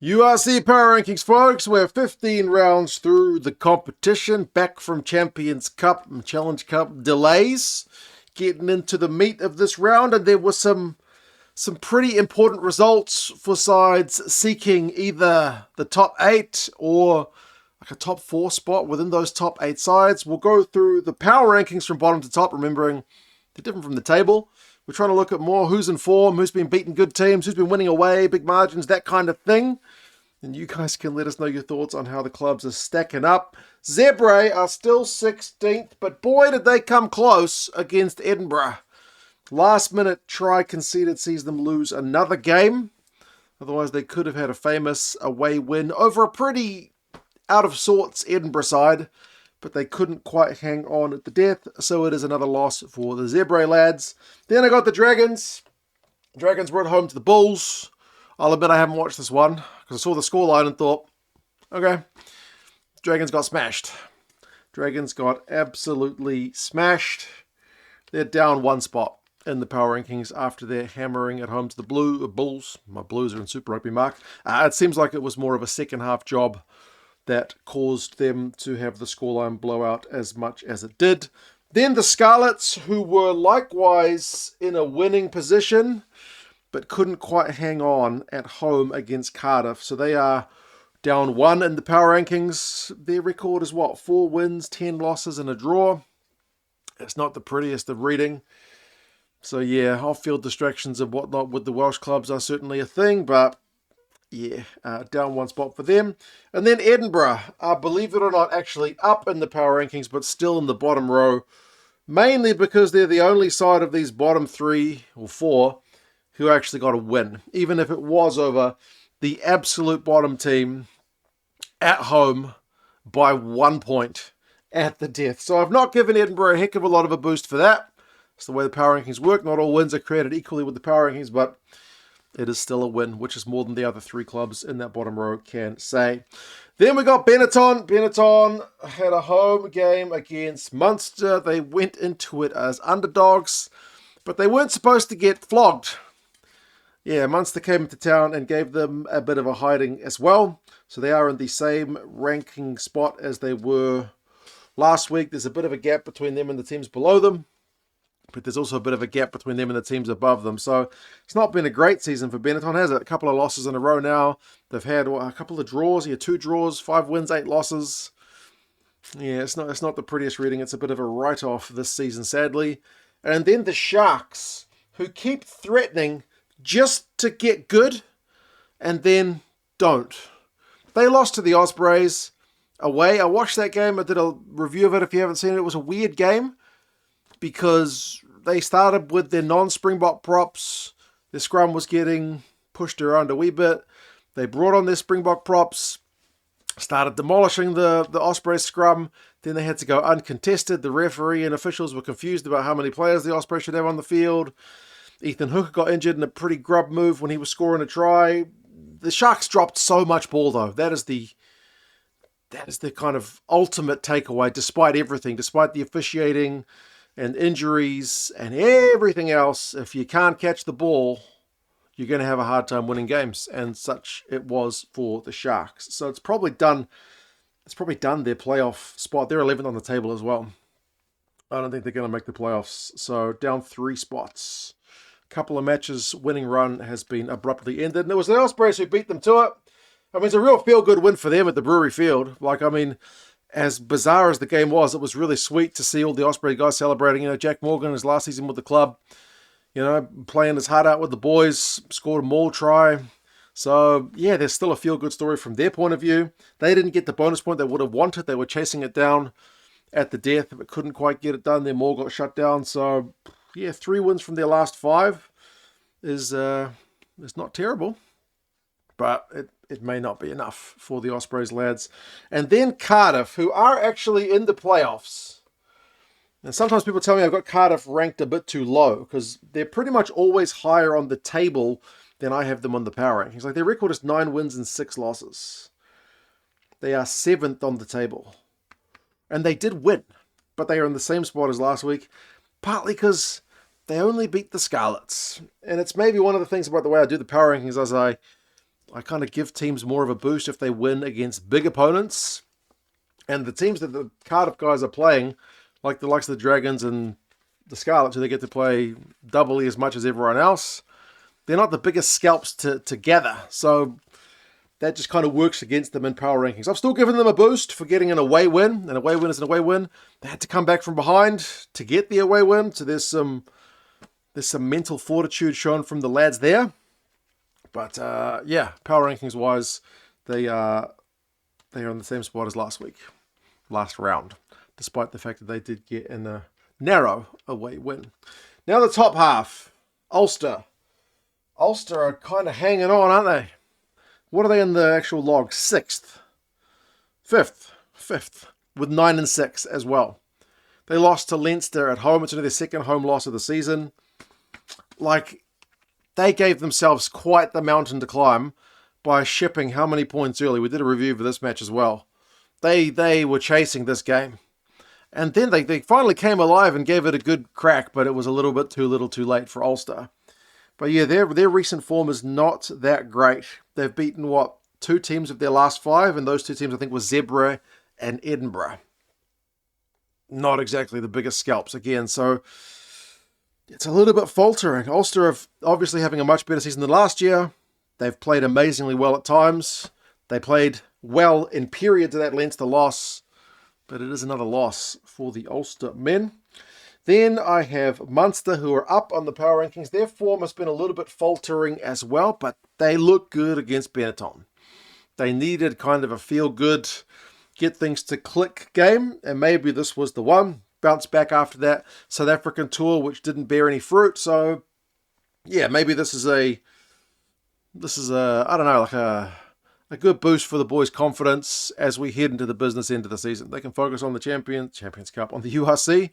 URC Power Rankings, folks. We're 15 rounds through the competition, back from Champions Cup and Challenge Cup delays, getting into the meat of this round, and there were some pretty important results for sides seeking either the top 8 or like a top 4 spot within those top 8 sides. We'll go through the power rankings from bottom to top, remembering they're different from the table. We're trying to look at more who's in form, who's been beating good teams, who's been winning away, big margins, that kind of thing. And you guys can let us know your thoughts on how the clubs are stacking up. Zebra are still 16th, but boy, did they come close against Edinburgh. Last minute try conceded sees them lose another game. Otherwise, they could have had a famous away win over a pretty out of sorts Edinburgh side, but they couldn't quite hang on at the death, so it is another loss for the Zebra lads. Then I got the Dragons. Dragons were at home to the Bulls. I'll admit I haven't watched this one, because I saw the scoreline and thought, okay, Dragons got smashed. Dragons got absolutely smashed. They're down one spot in the power rankings after their hammering at home to the Bulls. My Blues are in Super Rugby, Mark. It seems like it was more of a second half job that caused them to have the scoreline blow out as much as it did. Then the Scarlets, who were likewise in a winning position, but couldn't quite hang on at home against Cardiff. So they are down 1 in the power rankings. Their record is what? 4 wins, 10 losses, and a draw. It's not the prettiest of reading. So yeah, off-field distractions and whatnot with the Welsh clubs are certainly a thing, but yeah, down 1 spot for them. And then Edinburgh are, believe it or not, actually up in the power rankings, but still in the bottom row, mainly because they're the only side of these bottom 3 or 4 who actually got a win, even if it was over the absolute bottom team at home by 1 point at the death. So I've not given Edinburgh a heck of a lot of a boost for that. It's the way the power rankings work. Not all wins are created equally with the power rankings, but it is still a win, which is more than the other 3 clubs in that bottom row can say. Then we got Benetton. Benetton had a home game against Munster. They went into it as underdogs, but they weren't supposed to get flogged. Yeah, Munster came into town and gave them a bit of a hiding as well. So they are in the same ranking spot as they were last week. There's a bit of a gap between them and the teams below them, but there's also a bit of a gap between them and the teams above them. So it's not been a great season for Benetton, has it? A couple of losses in a row now. They've had a couple of draws, 2 draws, 5 wins, 8 losses. Yeah, it's not the prettiest reading. It's a bit of a write-off this season, sadly. And then the Sharks, who keep threatening just to get good and then don't. They lost to the Ospreys away. I watched that game. I did a review of it if you haven't seen it. It was a weird game because they started with their non-Springbok props. Their scrum was getting pushed around a wee bit. They brought on their Springbok props, started demolishing the Ospreys scrum. Then they had to go uncontested. The referee and officials were confused about how many players the Ospreys should have on the field. Ethan Hooker got injured in a pretty grub move when he was scoring a try. The Sharks dropped so much ball, though. That is the kind of ultimate takeaway, despite everything, despite the officiating and injuries and everything else. If you can't catch the ball, you're going to have a hard time winning games, and such it was for the Sharks. So it's probably done their playoff spot. They're 11th on the table as well. I don't think they're going to make the playoffs. So down 3 spots. Couple of matches, winning run has been abruptly ended. And it was the Ospreys who beat them to it. I mean, it's a real feel-good win for them at the Brewery Field. As bizarre as the game was, it was really sweet to see all the Osprey guys celebrating. Jack Morgan, his last season with the club, playing his heart out with the boys, scored a maul try. So, yeah, there's still a feel-good story from their point of view. They didn't get the bonus point they would have wanted. They were chasing it down at the death, but couldn't quite get it done. Their maul got shut down. So, yeah, 3 wins from their last 5 is not terrible, but it may not be enough for the Ospreys lads. And then Cardiff, who are actually in the playoffs. And sometimes people tell me I've got Cardiff ranked a bit too low because they're pretty much always higher on the table than I have them on the power rankings. Like, their record is 9 wins and 6 losses. They are 7th on the table. And they did win, but they are in the same spot as last week. Partly because they only beat the Scarlets. And it's maybe one of the things about the way I do the power rankings as I I kind of give teams more of a boost if they win against big opponents. And the teams that the Cardiff guys are playing, like the likes of the Dragons and the Scarlets, who they get to play doubly as much as everyone else, they're not the biggest scalps to gather. So that just kind of works against them in power rankings. I've still given them a boost for getting an away win. An away win is an away win. They had to come back from behind to get the away win. So there's some mental fortitude shown from the lads there. But yeah, power rankings wise, they are in the same spot as last round, despite the fact that they did get in a narrow away win. Now the top half, Ulster. Ulster are kind of hanging on, aren't they? What are they in the actual log? 6th. 5th. With 9 and 6 as well. They lost to Leinster at home. It's only their second home loss of the season. Like, they gave themselves quite the mountain to climb by shipping how many points early. We did a review for this match as well. They were chasing this game. And then they finally came alive and gave it a good crack, but it was a little bit too little too late for Ulster. But yeah, their recent form is not that great. They've beaten, 2 teams of their last 5, and those 2 teams I think were Zebra and Edinburgh. Not exactly the biggest scalps again, so it's a little bit faltering. Ulster are obviously having a much better season than last year. They've played amazingly well at times. They played well in periods of that Leinster loss, but it is another loss for the Ulster men. Then I have Munster, who are up on the power rankings. Their form has been a little bit faltering as well, but they look good against Benetton. They needed kind of a feel-good, get things to click game, and maybe this was the one. Bounce back after that South African tour, which didn't bear any fruit. So, yeah, maybe this is a I don't know, like a good boost for the boys' confidence as we head into the business end of the season. They can focus on the Champions Cup, on the URC.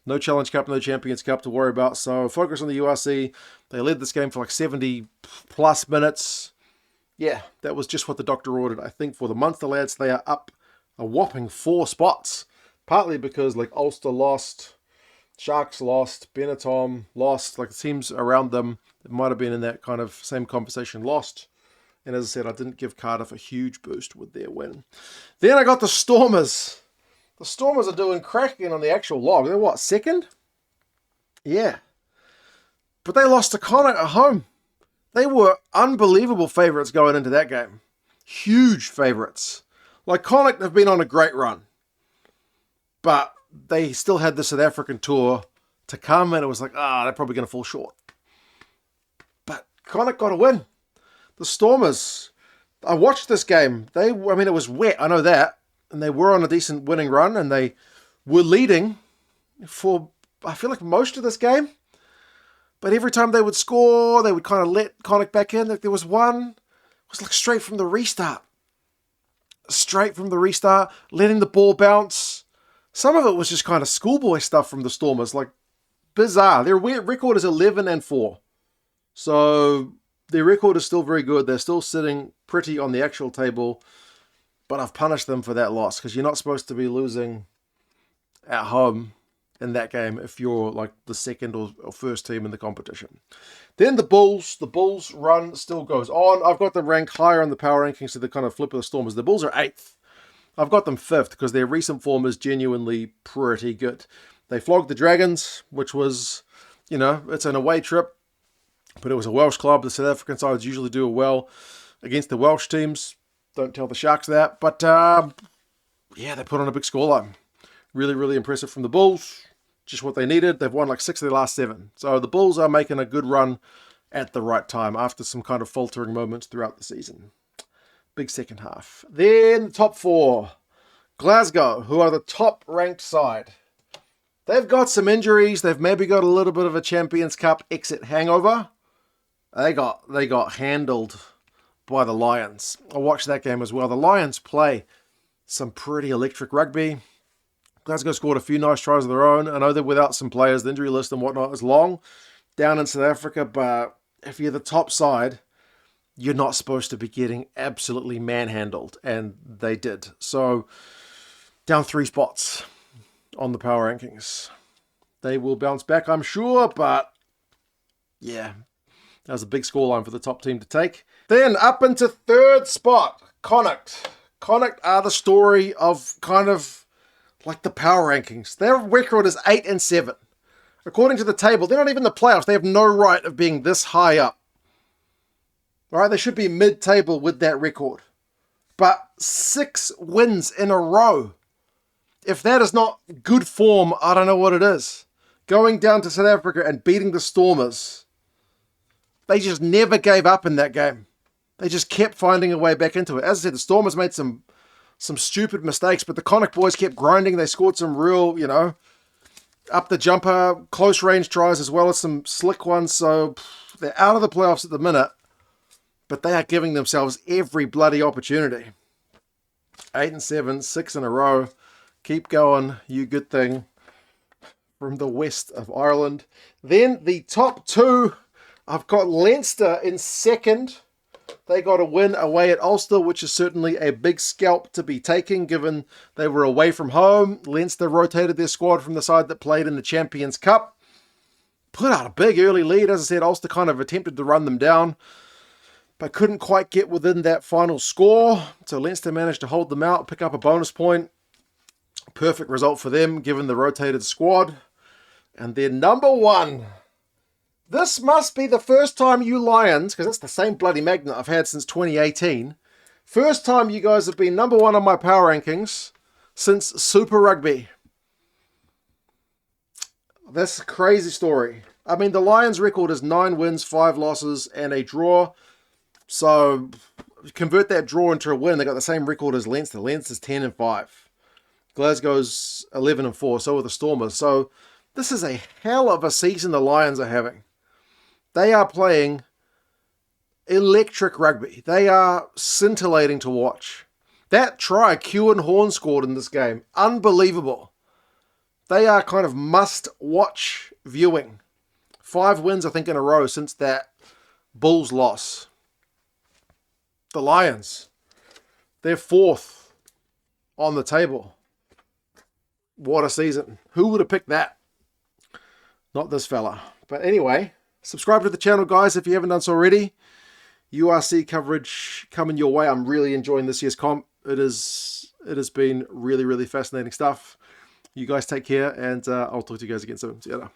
No Challenge Cup, no Champions Cup to worry about. So focus on the URC. They led this game for like 70 plus minutes. Yeah, that was just what the doctor ordered, I think, for the Munster lads. They are up a whopping 4 spots. Partly because like Ulster lost, Sharks lost, Benetton lost. Like the teams around them that might have been in that kind of same conversation lost. And as I said, I didn't give Cardiff a huge boost with their win. Then I got the Stormers. The Stormers are doing cracking on the actual log. They're what, 2nd? Yeah. But they lost to Connacht at home. They were unbelievable favourites going into that game. Huge favourites. Like Connacht have been on a great run. But they still had the South African tour to come, and it was like, they're probably going to fall short. But Connacht got a win. The Stormers, I watched this game. It was wet, I know that. And they were on a decent winning run, and they were leading for, I feel like, most of this game. But every time they would score, they would kind of let Connacht back in. Like there was one, it was like straight from the restart. Letting the ball bounce. Some of it was just kind of schoolboy stuff from the Stormers, like bizarre. Their record is 11-4. So their record is still very good. They're still sitting pretty on the actual table. But I've punished them for that loss because you're not supposed to be losing at home in that game if you're like the second or first team in the competition. Then the Bulls run still goes on. I've got them ranked higher on the power rankings to the kind of flip of the Stormers. The Bulls are 8th. I've got them 5th because their recent form is genuinely pretty good. They flogged the Dragons, which was, it's an away trip, but it was a Welsh club. The South African sides usually do well against the Welsh teams. Don't tell the Sharks that. But, they put on a big scoreline. Really, really impressive from the Bulls. Just what they needed. They've won like 6 of their last 7. So the Bulls are making a good run at the right time after some kind of faltering moments throughout the season. Big second half. Then the top 4. Glasgow, who are the top-ranked side. They've got some injuries. They've maybe got a little bit of a Champions Cup exit hangover. They got handled by the Lions. I watched that game as well. The Lions play some pretty electric rugby. Glasgow scored a few nice tries of their own. I know they're without some players. The injury list and whatnot is long down in South Africa, but if you're the top side, you're not supposed to be getting absolutely manhandled, and they did. So, down 3 spots on the power rankings. They will bounce back, I'm sure, but yeah, that was a big scoreline for the top team to take. Then up into third spot, Connacht. Connacht are the story of kind of like the power rankings. Their record is 8-7. According to the table, they're not even in the playoffs. They have no right of being this high up. All right, they should be mid-table with that record. But 6 wins in a row. If that is not good form, I don't know what it is. Going down to South Africa and beating the Stormers. They just never gave up in that game. They just kept finding a way back into it. As I said, the Stormers made some stupid mistakes, but the Connacht boys kept grinding. They scored some real, up the jumper, close range tries, as well as some slick ones. So they're out of the playoffs at the minute, but they are giving themselves every bloody opportunity. 8-7, 6 in a row. Keep going, you good thing. From the west of Ireland. Then the top 2, I've got Leinster in second. They got a win away at Ulster, which is certainly a big scalp to be taking, given they were away from home. Leinster rotated their squad from the side that played in the Champions Cup. Put out a big early lead. As I said, Ulster kind of attempted to run them down, but couldn't quite get within that final score. So Leinster managed to hold them out, pick up a bonus point. Perfect result for them, given the rotated squad. And then number 1. This must be the first time you Lions, because it's the same bloody magnet I've had since 2018. First time you guys have been number 1 on my power rankings since Super Rugby. That's a crazy story. I mean, the Lions record is 9 wins, 5 losses, and a draw. So convert that draw into a win. They got the same record as Leinster. Leinster's 10-5. Glasgow's 11-4. So are the Stormers. So this is a hell of a season the Lions are having. They are playing electric rugby. They are scintillating to watch. That try Kewan Horn scored in this game, unbelievable. They are kind of must-watch viewing. 5 wins, I think, in a row since that Bulls loss. The Lions, they're 4th on the table. What a season. Who would have picked that? Not this fella. But anyway, subscribe to the channel, guys, if you haven't done so already. URC coverage coming your way. I'm really enjoying this year's comp. It has been really, really fascinating stuff. You guys take care, and I'll talk to you guys again soon. See you later.